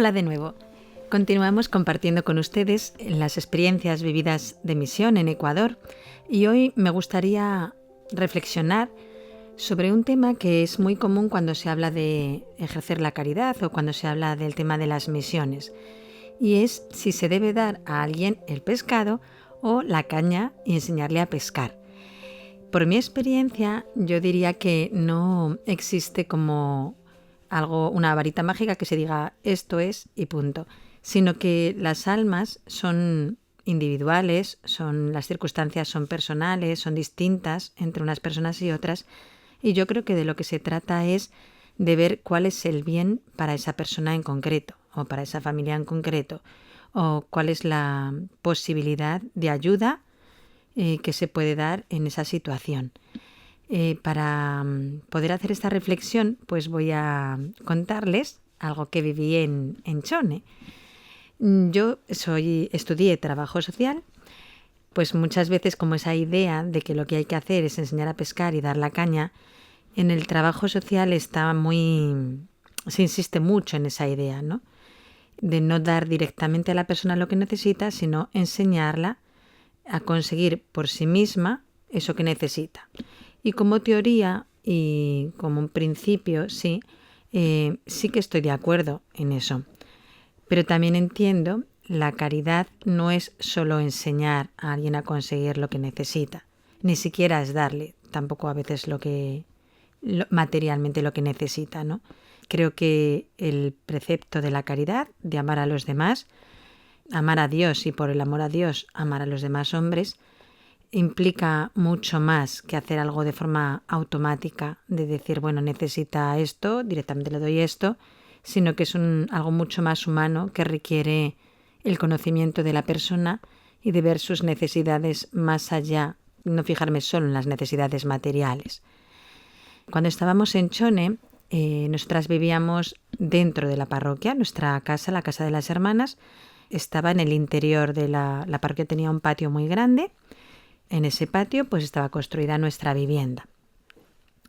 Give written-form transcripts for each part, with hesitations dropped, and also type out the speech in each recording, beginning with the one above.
Hola de nuevo. Continuamos compartiendo con ustedes las experiencias vividas de misión en Ecuador y hoy me gustaría reflexionar sobre un tema que es muy común cuando se habla de ejercer la caridad o cuando se habla del tema de las misiones, y es si se debe dar a alguien el pescado o la caña y enseñarle a pescar. Por mi experiencia, yo diría que no existe como una varita mágica que se diga esto es y punto, sino que las almas son individuales, las circunstancias son personales, son distintas entre unas personas y otras, y yo creo que de lo que se trata es de ver cuál es el bien para esa persona en concreto o para esa familia en concreto, o cuál es la posibilidad de ayuda que se puede dar en esa situación. Para poder hacer esta reflexión, pues voy a contarles algo que viví en Chone. Yo estudié trabajo social, pues muchas veces como esa idea de que lo que hay que hacer es enseñar a pescar y dar la caña, en el trabajo social se insiste mucho en esa idea, ¿no? De no dar directamente a la persona lo que necesita, sino enseñarla a conseguir por sí misma eso que necesita. Y como teoría y como un principio, sí que estoy de acuerdo en eso. Pero también entiendo, la caridad no es solo enseñar a alguien a conseguir lo que necesita, ni siquiera es darle tampoco a veces materialmente lo que necesita, ¿no? Creo que el precepto de la caridad, de amar a los demás, amar a Dios y por el amor a Dios amar a los demás hombres, implica mucho más que hacer algo de forma automática, de decir, bueno, necesita esto, directamente le doy esto, sino que es algo mucho más humano que requiere el conocimiento de la persona y de ver sus necesidades más allá, no fijarme solo en las necesidades materiales. Cuando estábamos en Chone, nosotras vivíamos dentro de la parroquia, nuestra casa, la casa de las hermanas, estaba en el interior de la parroquia, tenía un patio muy grande. En ese patio pues estaba construida nuestra vivienda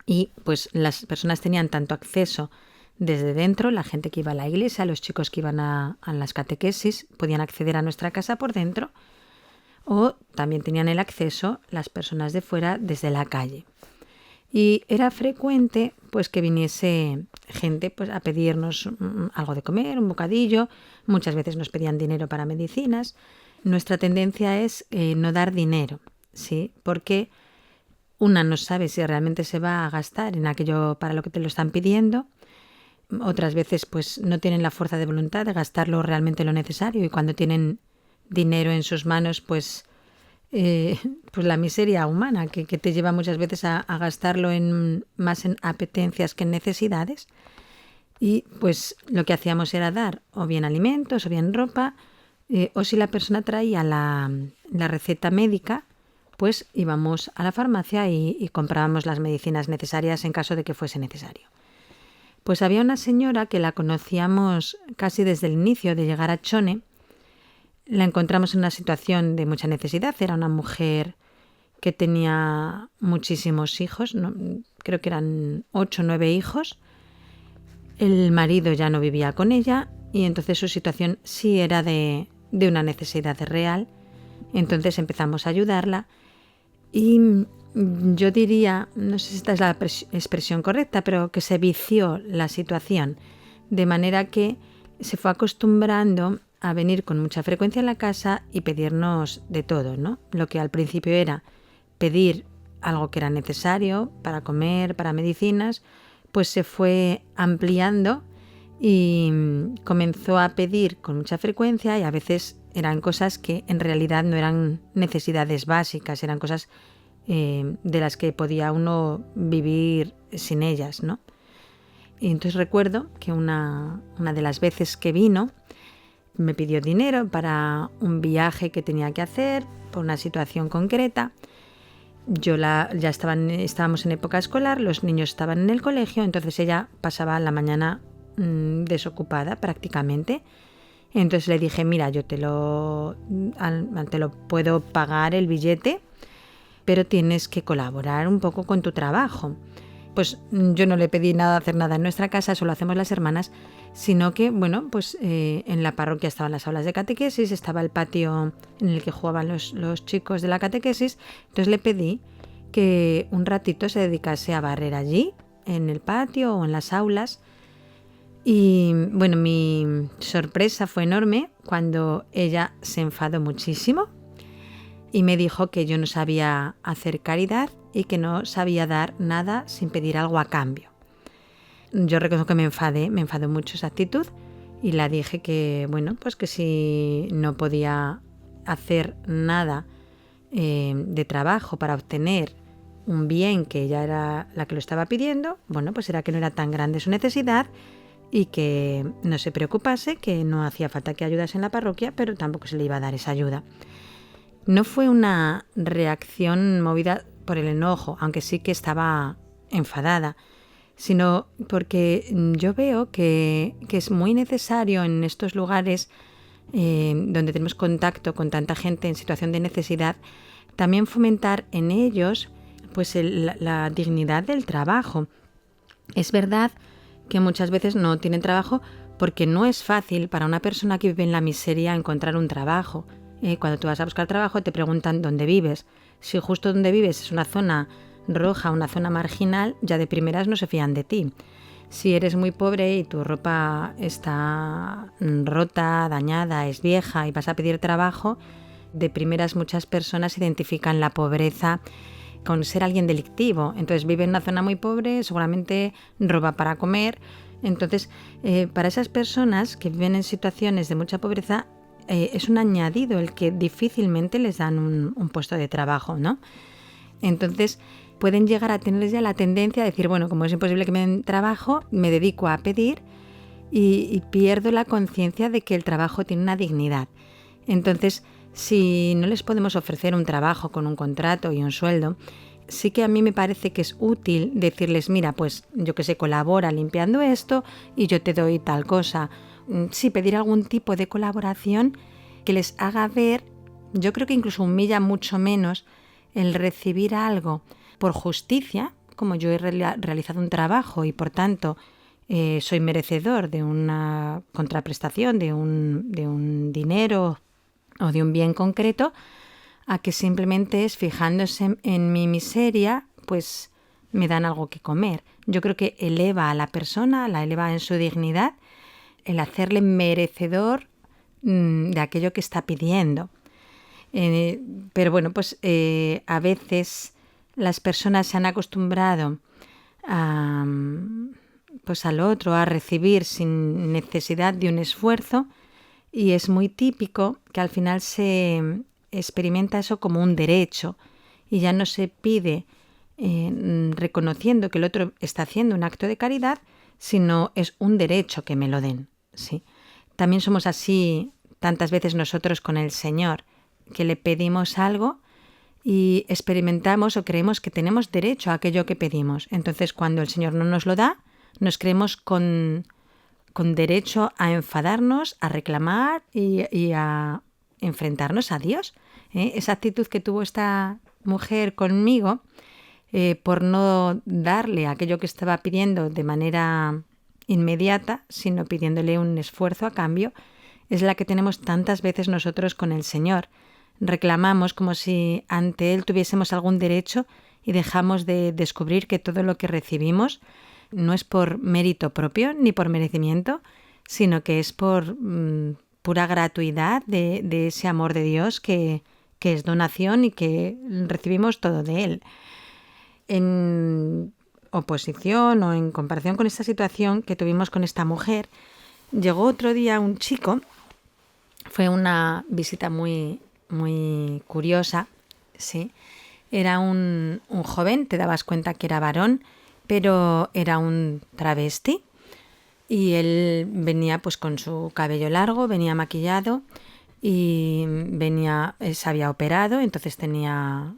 y pues las personas tenían tanto acceso desde dentro, la gente que iba a la iglesia, los chicos que iban a las catequesis podían acceder a nuestra casa por dentro, o también tenían el acceso las personas de fuera desde la calle. Y era frecuente pues que viniese gente pues a pedirnos algo de comer, un bocadillo, muchas veces nos pedían dinero para medicinas. Nuestra tendencia es no dar dinero, ¿sí? Porque una no sabe si realmente se va a gastar en aquello para lo que te lo están pidiendo. Otras veces pues no tienen la fuerza de voluntad de gastarlo realmente lo necesario, y cuando tienen dinero en sus manos pues la miseria humana que te lleva muchas veces a gastarlo más en apetencias que en necesidades. Y pues lo que hacíamos era dar o bien alimentos o bien ropa, o si la persona traía la receta médica, pues íbamos a la farmacia y comprábamos las medicinas necesarias en caso de que fuese necesario. Pues había una señora que la conocíamos casi desde el inicio de llegar a Chone. La encontramos en una situación de mucha necesidad. Era una mujer que tenía muchísimos hijos, creo que eran 8 o 9 hijos. El marido ya no vivía con ella y entonces su situación sí era de una necesidad real. Entonces empezamos a ayudarla y yo diría, no sé si esta es la expresión correcta, pero que se vició la situación, de manera que se fue acostumbrando a venir con mucha frecuencia a la casa y pedirnos de todo, ¿no? Lo que al principio era pedir algo que era necesario para comer, para medicinas, pues se fue ampliando y comenzó a pedir con mucha frecuencia, y a veces eran cosas que en realidad no eran necesidades básicas, eran cosas de las que podía uno vivir sin ellas, ¿no? Y entonces recuerdo que una de las veces que vino me pidió dinero para un viaje que tenía que hacer por una situación concreta. Estábamos en época escolar, los niños estaban en el colegio, entonces ella pasaba la mañana desocupada prácticamente. Entonces le dije, mira, yo te lo puedo pagar el billete, pero tienes que colaborar un poco con tu trabajo. pues yo no le pedí nada, hacer nada en nuestra casa, eso lo hacemos las hermanas, sino que, bueno, pues en la parroquia estaban las aulas de catequesis, estaba el patio en el que jugaban los chicos de la catequesis, entonces le pedí que un ratito se dedicase a barrer allí, en el patio o en las aulas. Y bueno, mi sorpresa fue enorme cuando ella se enfadó muchísimo y me dijo que yo no sabía hacer caridad y que no sabía dar nada sin pedir algo a cambio. Yo reconozco que me enfadó mucho esa actitud y la dije que, bueno, pues que si no podía hacer nada de trabajo para obtener un bien que ella era la que lo estaba pidiendo, bueno, pues era que no era tan grande su necesidad y que no se preocupase, que no hacía falta que ayudase en la parroquia, pero tampoco se le iba a dar esa ayuda. No fue una reacción movida por el enojo, aunque sí que estaba enfadada, sino porque yo veo que es muy necesario en estos lugares donde tenemos contacto con tanta gente en situación de necesidad, también fomentar en ellos pues la dignidad del trabajo. Es verdad que muchas veces no tienen trabajo porque no es fácil para una persona que vive en la miseria encontrar un trabajo. Cuando tú vas a buscar trabajo te preguntan dónde vives. Si justo donde vives es una zona roja, una zona marginal, ya de primeras no se fían de ti. Si eres muy pobre y tu ropa está rota, dañada, es vieja y vas a pedir trabajo, de primeras muchas personas identifican la pobreza con ser alguien delictivo. Entonces vive en una zona muy pobre, seguramente roba para comer. Entonces, para esas personas que viven en situaciones de mucha pobreza, es un añadido el que difícilmente les dan un puesto de trabajo, ¿no? Entonces, pueden llegar a tener ya la tendencia a decir, bueno, como es imposible que me den trabajo, me dedico a pedir y pierdo la conciencia de que el trabajo tiene una dignidad. Entonces, si no les podemos ofrecer un trabajo con un contrato y un sueldo, sí que a mí me parece que es útil decirles, mira, pues yo que sé, colabora limpiando esto y yo te doy tal cosa. Sí, pedir algún tipo de colaboración que les haga ver, yo creo que incluso humilla mucho menos el recibir algo por justicia, como yo he realizado un trabajo y por tanto soy merecedor de una contraprestación, de un dinero o de un bien concreto, a que simplemente es fijándose en mi miseria, pues me dan algo que comer. Yo creo que eleva a la persona, la eleva en su dignidad, el hacerle merecedor de aquello que está pidiendo. Pero bueno, pues a veces las personas se han acostumbrado pues al otro, a recibir sin necesidad de un esfuerzo, y es muy típico que al final se experimenta eso como un derecho y ya no se pide reconociendo que el otro está haciendo un acto de caridad, sino es un derecho que me lo den. ¿Sí? También somos así tantas veces nosotros con el Señor, que le pedimos algo y experimentamos o creemos que tenemos derecho a aquello que pedimos. Entonces, cuando el Señor no nos lo da, nos creemos con derecho a enfadarnos, a reclamar y a enfrentarnos a Dios. Esa actitud que tuvo esta mujer conmigo, por no darle aquello que estaba pidiendo de manera inmediata, sino pidiéndole un esfuerzo a cambio, es la que tenemos tantas veces nosotros con el Señor. Reclamamos como si ante Él tuviésemos algún derecho y dejamos de descubrir que todo lo que recibimos no es por mérito propio ni por merecimiento, sino que es por pura gratuidad de ese amor de Dios que es donación y que recibimos todo de Él. En oposición o en comparación con esta situación que tuvimos con esta mujer, llegó otro día un chico. Fue una visita muy, muy curiosa, sí. Era un joven, te dabas cuenta que era varón, pero era un travesti y él venía pues con su cabello largo, venía maquillado y se había operado, entonces tenía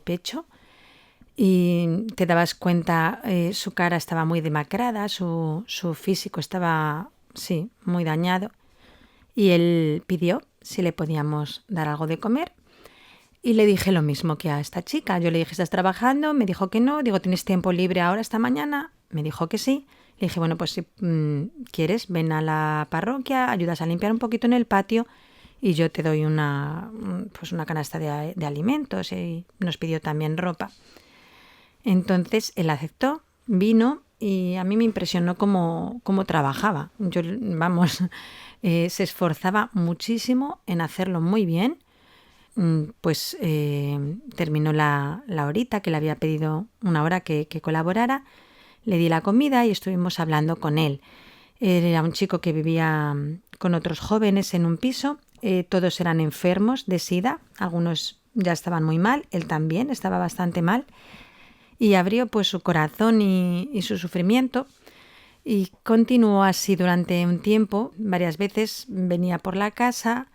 pecho y te dabas cuenta, su cara estaba muy demacrada, su físico estaba, sí, muy dañado, y él pidió si le podíamos dar algo de comer. Y le dije lo mismo que a esta chica. Yo le dije, ¿estás trabajando? Me dijo que no. Digo, ¿tienes tiempo libre ahora esta mañana? Me dijo que sí. Le dije, bueno, pues si quieres, ven a la parroquia, ayudas a limpiar un poquito en el patio y yo te doy una canasta de alimentos. Y nos pidió también ropa. Entonces él aceptó, vino y a mí me impresionó cómo trabajaba. Yo, vamos, se esforzaba muchísimo en hacerlo muy bien. Pues terminó la horita que le había pedido, una hora que colaborara. Le di la comida y estuvimos hablando con él. Era un chico que vivía con otros jóvenes en un piso. Todos eran enfermos de SIDA. Algunos ya estaban muy mal. Él también estaba bastante mal. Y abrió pues su corazón y su sufrimiento. Y continuó así durante un tiempo. Varias veces venía por la casa,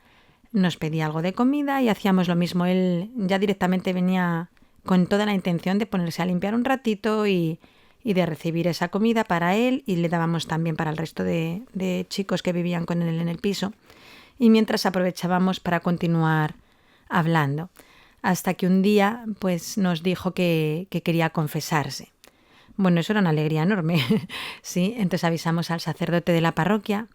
nos pedía algo de comida y hacíamos lo mismo. Él ya directamente venía con toda la intención de ponerse a limpiar un ratito y de recibir esa comida para él, y le dábamos también para el resto de chicos que vivían con él en el piso. Y mientras aprovechábamos para continuar hablando. Hasta que un día pues nos dijo que quería confesarse. Bueno, eso era una alegría enorme. Sí, entonces avisamos al sacerdote de la parroquia.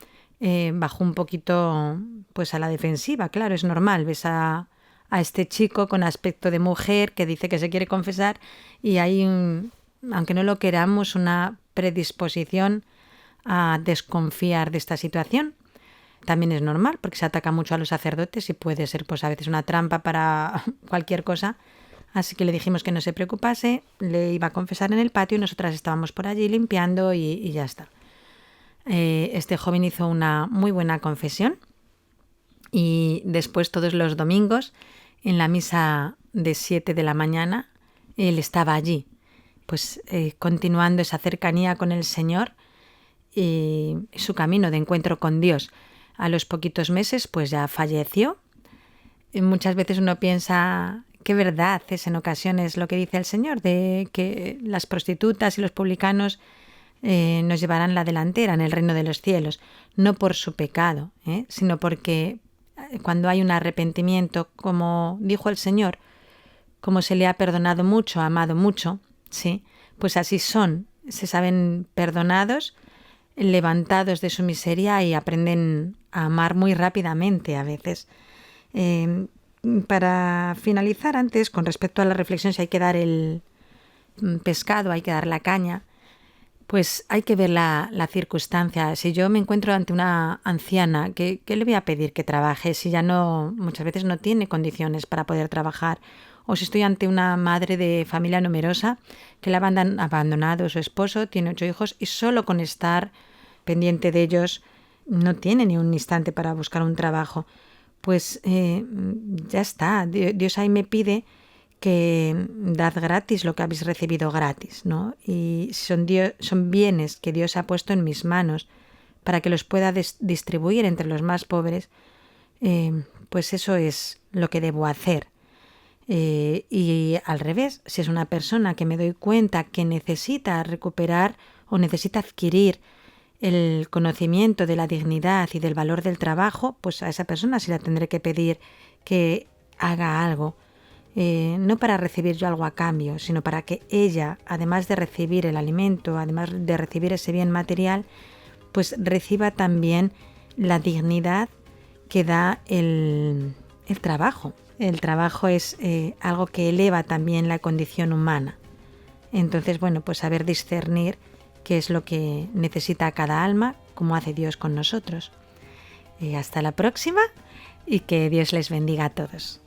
Bajó un poquito pues a la defensiva, claro, es normal. Ves a este chico con aspecto de mujer que dice que se quiere confesar y hay, aunque no lo queramos, una predisposición a desconfiar de esta situación. También es normal porque se ataca mucho a los sacerdotes y puede ser pues a veces una trampa para cualquier cosa. Así que le dijimos que no se preocupase, le iba a confesar en el patio y nosotras estábamos por allí limpiando y ya está. Este joven hizo una muy buena confesión y después todos los domingos en la misa de 7 de la mañana él estaba allí, pues continuando esa cercanía con el Señor y su camino de encuentro con Dios. A los poquitos meses pues ya falleció. Y muchas veces uno piensa qué verdad es en ocasiones lo que dice el Señor, de que las prostitutas y los publicanos nos llevarán la delantera en el reino de los cielos, no por su pecado, sino porque cuando hay un arrepentimiento, como dijo el Señor, como se le ha perdonado mucho, amado mucho, ¿sí? Pues así son, se saben perdonados, levantados de su miseria y aprenden a amar muy rápidamente a veces. Para finalizar, antes, con respecto a la reflexión, si hay que dar el pescado, hay que dar la caña, pues hay que ver la circunstancia. Si yo me encuentro ante una anciana, ¿qué le voy a pedir que trabaje si ya no, muchas veces no tiene condiciones para poder trabajar? O si estoy ante una madre de familia numerosa que le ha abandonado su esposo, tiene 8 hijos y solo con estar pendiente de ellos no tiene ni un instante para buscar un trabajo. Pues ya está. Dios ahí me pide que dad gratis lo que habéis recibido gratis, ¿no? Y son bienes que Dios ha puesto en mis manos para que los pueda distribuir entre los más pobres, pues eso es lo que debo hacer. Y al revés, si es una persona que me doy cuenta que necesita recuperar o necesita adquirir el conocimiento de la dignidad y del valor del trabajo, pues a esa persona sí la tendré que pedir que haga algo. No para recibir yo algo a cambio, sino para que ella, además de recibir el alimento, además de recibir ese bien material, pues reciba también la dignidad que da el trabajo. El trabajo es algo que eleva también la condición humana. Entonces, bueno, pues saber discernir qué es lo que necesita cada alma, como hace Dios con nosotros. Hasta la próxima y que Dios les bendiga a todos.